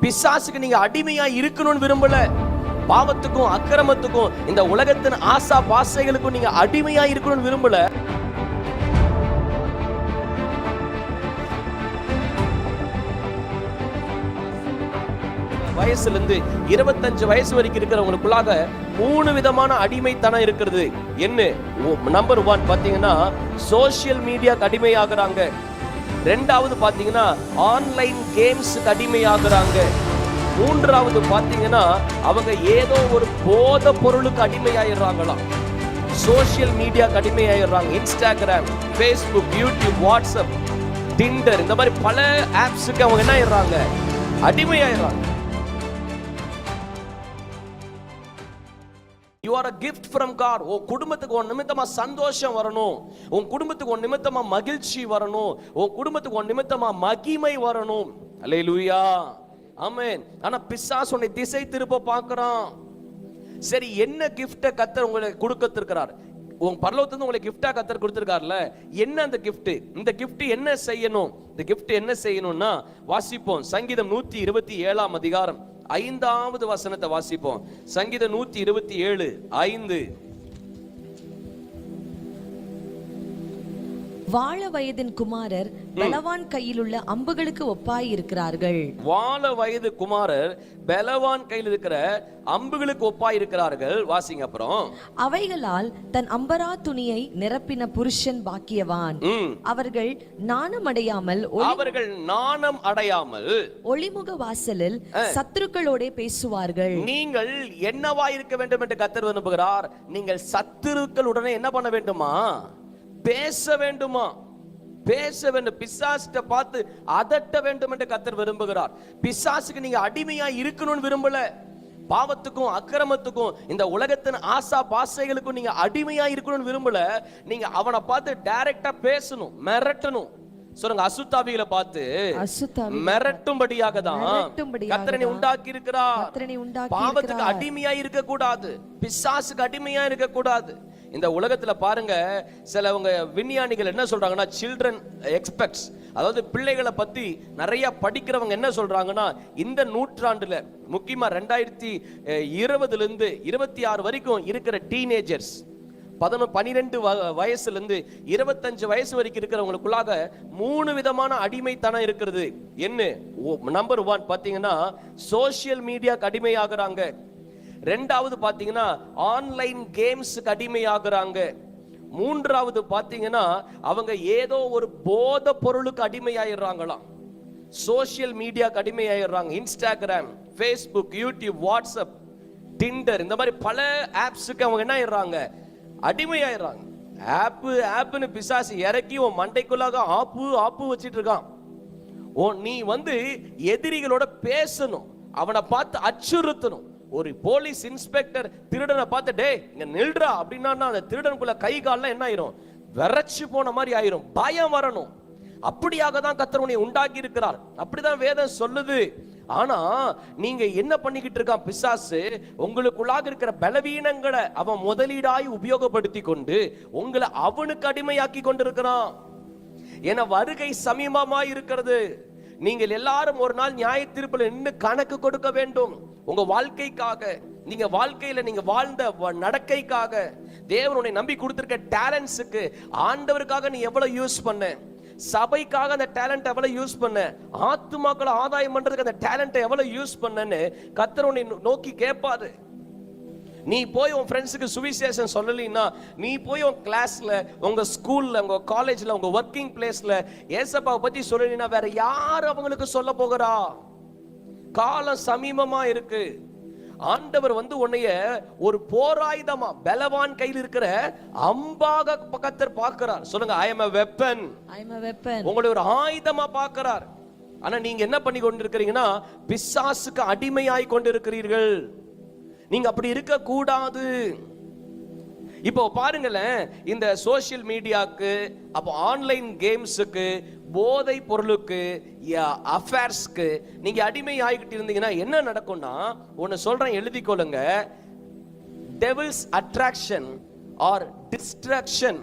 பிசாசுக்கு நீங்க அடிமையா இருக்கணும்னு விரும்பல. பாவத்துக்கும் அக்கிரமத்துக்கும் இந்த உலகத்தின் ஆசா பாசைகளுக்கும் நீங்க அடிமையா இருக்கணும்னு விரும்பல. வயசுல இருந்து 25 வயசு வரைக்கும் இருக்கிறவங்களுக்குள்ளாக 3 விதமான அடிமைத்தனம் இருக்கிறது. என்ன? நம்பர் 1 பாத்தீங்கன்னா சோசியல் மீடியாக்கு அடிமையாகிறாங்க. ரெண்டாவது பாத்தீங்கன்னா ஆன்லைன் கேம்ஸ்க்கு அடிமையாகிறாங்க. மூன்றாவது பாத்தீங்கன்னா அவங்க ஏதோ ஒரு போதை பொருளுக்கு அடிமையாயிடுறாங்களாம். சோசியல் மீடியாக்கு அடிமையாயிடுறாங்க. Instagram, Facebook, YouTube, WhatsApp, Tinder, இந்த மாதிரி பல ஆப்ஸுக்கு அவங்க என்ன ஆயிடுறாங்க? அடிமையாயிடுறாங்க. You are a gift from God. உன் குடும்பத்துக்கு உன் நிமித்தமா சந்தோஷம் வரணும், உன் குடும்பத்துக்கு உன் நிமித்தமா மகிழ்ச்சி வரணும், உன் குடும்பத்துக்கு உன் நிமித்தமா மகிமை வரணும். அல்லேலூயா, ஆமென். ஆனா பிசாசு உன்னை திசை திருப்ப பார்க்கறான். சரி, என்ன கிஃப்ட கர்த்தர் உங்களுக்கு கொடுத்திருக்கிறார்? உன் பரலோகத்துல உங்களுக்கு கிஃப்டா கர்த்தர் கொடுத்திருக்கார்ல, என்ன அந்த கிஃப்ட்? இந்த கிஃப்ட் என்ன செய்யணும்? இந்த கிஃப்ட் என்ன செய்யணும்னா வாசிப்போம். சங்கீதம் 127 அதிகாரம் 5வது வசனத்தை வாசிப்போம். சங்கீதம் 127:5. வாழ வயதின் குமாரர் பலவான் கையில் உள்ள அம்புகளுக்கு ஒப்பாய் இருக்கிறார்கள். வாழ வயது குமாரர் பலவான் கையில் இருக்கிற அம்புகளுக்கு ஒப்பாய் இருக்கிறார்கள். வாசிங்க அப்புறம். அவைகளால் தன் அம்பரா துணியை நிரப்பின புருஷன் பாக்கியவான். அவர்கள் நாணம் அடையாமல் ஒளிமுக வாசலில் சத்துருக்களோட பேசுவார்கள். நீங்கள் என்னவா இருக்க வேண்டும் என்று கர்த்தர் விரும்புகிறார்? நீங்கள் சத்துருக்களுடனே என்ன பண்ண வேண்டுமா? பேச வேண்டுமா? பேச வேண்டும். பிசாசுட்ட பார்த்து அதட்ட வேண்டும் என்று கர்த்தர் விரும்புகிறார். பிசாசுக்கு நீங்க அடிமையா இருக்கணும்னு விரும்பல. பாவத்துக்கும் அக்கிரமத்துக்கும் இந்த உலகத்தின் ஆசா பாசைகளுக்கும் நீங்க அடிமையா இருக்கணும்னு விரும்பல. நீங்க அவனை பார்த்து டைரக்டா பேசணும், மிரட்டணும். சொல்லுங்க, அசுத்தாவிகளை பார்த்து மிரட்டும்படியாக தான் கர்த்தரை உண்டாக்கி இருக்கிறார். பாவத்துக்கு அடிமையா இருக்க கூடாது, பிசாசுக்கு அடிமையா இருக்க கூடாது. இந்த உலகத்துல பாருங்க, சிலவங்க விஞ்ஞானிகள் என்ன சொல்றாங்கன்னா, சில்ட்ரன் எக்ஸ்பெக்ட்ஸ், அதாவது பிள்ளைகளை பத்தி நிறைய படிக்கிறவங்க என்ன சொல்றாங்கன்னா, இந்த நூற்றாண்டுல முக்கியமா 2020 இருந்து 26 வரைக்கும் இருக்கிற டீனேஜர்ஸ், 12 வயசுல இருந்து 25 வயசு வரைக்கும் இருக்கிறவங்களுக்குள்ளாக 3 விதமான அடிமைத்தனம் இருக்கிறது. என்ன? நம்பர் 1 பாத்தீங்கன்னா சோசியல் மீடியாக்கு அடிமையாகிறாங்க. ரெண்டாவது பாத்தீங்கன்னா ஆன்லைன் கேம்ஸ்க்கு அடிமையாகிறாங்க. மூன்றாவது பாத்தீங்கன்னா அவங்க ஏதோ ஒரு போதை பொருளுக்கு அடிமையாயிடுறாங்களாம். சோசியல் மீடியாக்கு அடிமையாயிடுறாங்க. Instagram, Facebook, YouTube, WhatsApp, Tinder, இந்த மாதிரி பல ஆப்ஸுக்கு அவங்க என்ன ஆயிடுறாங்க? அடிமையாயிடுறாங்க. ஆப்னு பிசாசு இறக்கி உன் மண்டைக்குள்ளாக ஆப்பு வச்சிட்டு இருக்கான். நீ எதிரிகளோட பேசணும், அவனை பார்த்து அச்சுறுத்தணும். ஒரு போலீஸ் இன்ஸ்பெக்டர் திருடனை பார்த்து டே இங்க நில்றா அப்படின்னா அந்த திருடனுக்குள்ள கை கால்லாம் என்ன ஆயிரும்? விரைச்சு போன மாதிரி ஆயிரும். பயம் வரணும். அப்படியாக தான் கர்த்தர் உன்னை உண்டாக்கி இருக்கிறார். அப்படிதான் வேதம் சொல்லுது. ஆனா நீங்க என்ன பண்ணிக்கிட்டு இருக்கான் பிசாசு? உங்களுக்குள்ளாக இருக்கிற பலவீனங்களை அவன் முதலீடாய் உபயோகப்படுத்தி கொண்டு உங்களை அவனுக்கு அடிமையாக்கி கொண்டிருக்கிறான். என வருகை சமீபமாய் இருக்கிறது. நீங்கள் எல்லாரும் ஒரு நாள் நியாய தீர்ப்பில் நின்று கணக்கு கொடுக்க வேண்டும். உங்க வாழ்க்கைக்காக, நீங்க வாழ்க்கையில நீங்க வாழ்ந்த நடக்கைக்காக, தேவனுடைய நம்பி கொடுத்திருக்க டேலண்ட்ஸுக்கு, ஆண்டவருக்காக நீ எவ்வளவு யூஸ் பண்ண, சபைக்காக அந்த டேலண்ட் எவ்வளவு யூஸ் பண்ண, ஆத்துமாக்களை ஆதாயம் பண்றதுக்கு அந்த டேலண்ட் எவ்வளவு யூஸ் பண்ணன்னு கர்த்தர் உன்னை நோக்கி கேட்பாரு. நீ போய் உன் ஃப்ரெண்ட்ஸுக்கு சுவிசேஷம் சொல்லலைன்னா, நீ போய் உன் கிளாஸ்ல, உங்க ஸ்கூல்ல, உங்க காலேஜ்ல, உங்க ஒர்க்கிங் பிளேஸ்ல ஏசப்பாவை பத்தி சொல்லலைன்னா வேற யார் அவங்களுக்கு சொல்ல போகிறா? காலம் சமீபமா இருக்கு. ஆண்டவர் உன்னைய ஒரு போராயுதமா, பலவான் கையில் இருக்கிற அம்பாக கர்த்தர் பார்க்கிறார். சொல்லுங்க, I am a weapon. உங்களை ஒரு ஆயுதமா பார்க்கிறார். ஆனா நீங்க என்ன பண்ணி கொண்டிருக்கிறீங்கன்னா, பிசாசுக்கு அடிமையாய் கொண்டிருக்கிறீர்கள். நீங்க அப்படி இருக்க கூடாது. இப்போ பாருங்களேன், இந்த சோசியல் மீடியாக்கு, அப்போ ஆன்லைன் கேம்ஸுக்கு, போதை பொருளுக்கு, அஃபேர்ஸ்க்கு நீங்க அடிமை ஆகிட்டு இருந்தீங்கன்னா என்ன நடக்கும்னா, ஒன்னு சொல்றேன், எழுதிக்கொள்ளுங்க. Devil's attraction are distraction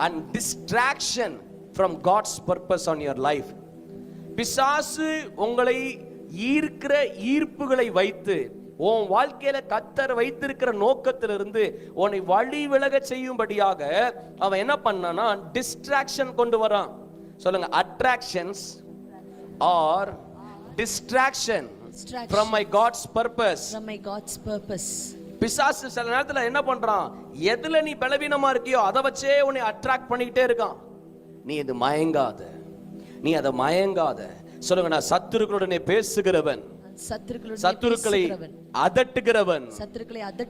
and distraction from God's purpose on your life. பிசாசு உங்களை ஈர்க்கிற ஈர்ப்புகளை வைத்து உன் வாழ்க்கையில கத்தர் வைத்திருக்கிற நோக்கத்திலிருந்து உன்னை வழி விலக செய்யும்படியாக அவன் என்ன பண்ணானா டிஸ்ட்ராக்ஷன் கொண்டு வரான். சொல்லுங்க, attractions are distraction from my God's purpose. From my God's purpose. பிசாசு சில நேரத்துல என்ன பண்றான், எதுல நீ பலவீனமா இருக்கியோ அதை வச்சே உன்னை அட்ராக்ட் பண்ணிக்கிட்டே இருக்கான். நீ இது மயங்காத, நீ அதை மயங்காத. சொல்லுங்க, நான் சத்துருக்களுடனே பேசுகிறவன், சத்துருக்களை அதட்டுகிறவன்,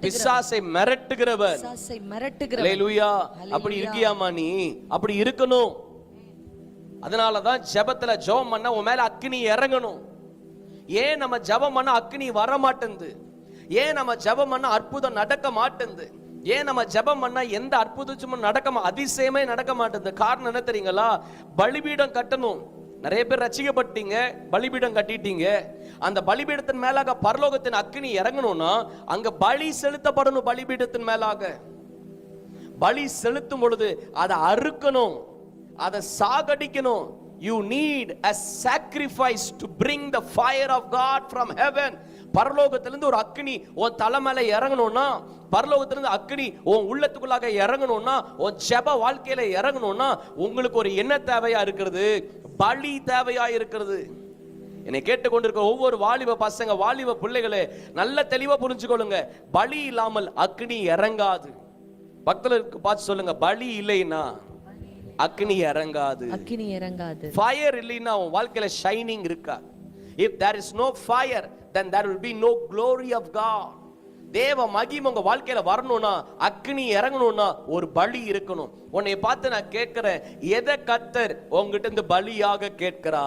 பிசாசை மிரட்டுகிறவன். அல்லேலூயா. அப்படி இருக்கியாமா? நீ அப்படி இருக்கணும். அதனாலதான் ஜெபத்துல ஜெபம் பண்ண உன் மேல அக்கினி இறங்கணும். ஏன் நம்ம ஜெபம் பண்ண அக்கினி வர மாட்டேங்குது? ஏன் நம்ம ஜெபம் பண்ண அற்புதம் நடக்க மாட்டேங்குது? ஏன் நம்ம ஜெபம் பண்ணா எந்த அற்புதமும் அதிசயமே நடக்க மாட்டேங்குது? காரணம் என்ன தெரியுங்களா? பலிபீடம் கட்டணும். நிறைய பேர் ரட்சிக்கப்பட்டீங்க, பலிபீடம் கட்டிட்டீங்க. அந்த பலிபீடத்தின் மேலாக பரலோகத்தின் அக்கினி இறங்கணும்னா அங்க பலி செலுத்தப்படணும். பலிபீடத்தின் மேலாக பலி செலுத்தும் பொழுது அதை அறுக்கணும், அதை சாகடிக்கணும். You need a sacrifice to bring the fire of God from heaven. பரலோகத்திலிருந்து ஒரு அக்கினி உன் தலை மேல இறங்கணும்னா, பரலோகத்திலிருந்து அக்கினி உன் உள்ளத்துக்குள்ளாக இறங்கணும்னா, உன் ஜெப வாழ்க்கையில இறங்கணும்னா உங்களுக்கு ஒரு என்ன தேவையா இருக்கிறது? பலி தேவையா இருக்கிறது. என்னை கேட்டுக்கொண்டிருக்க ஒவ்வொரு வாலிப பசங்க, வாலிப பிள்ளைகளே, நல்ல தெளிவா புரிஞ்சுக்கொள்ளுங்க. பலி இல்லாமல் அக்கினி இறங்காது. பக்தர்களுக்கு பார்த்து சொல்லுங்க, பலி இல்லைன்னா அக்கினி இறங்காது. அக்கினி இறங்காது. ஃபயர் இல்லைன்னா உன் வாழ்க்கையில ஷைனிங் இருக்கா? If there is no fire, then there will be no glory of God. தேவ மகிமை உங்க வாழ்க்கையில வரணும்னா, அக்கினி இறங்கணும்னா ஒரு பலி இருக்கணும். உன்னை பார்த்து நான் கேட்கிறேன், எதை கர்த்தர் உங்ககிட்ட இருந்து பலியாக கேட்கிறா?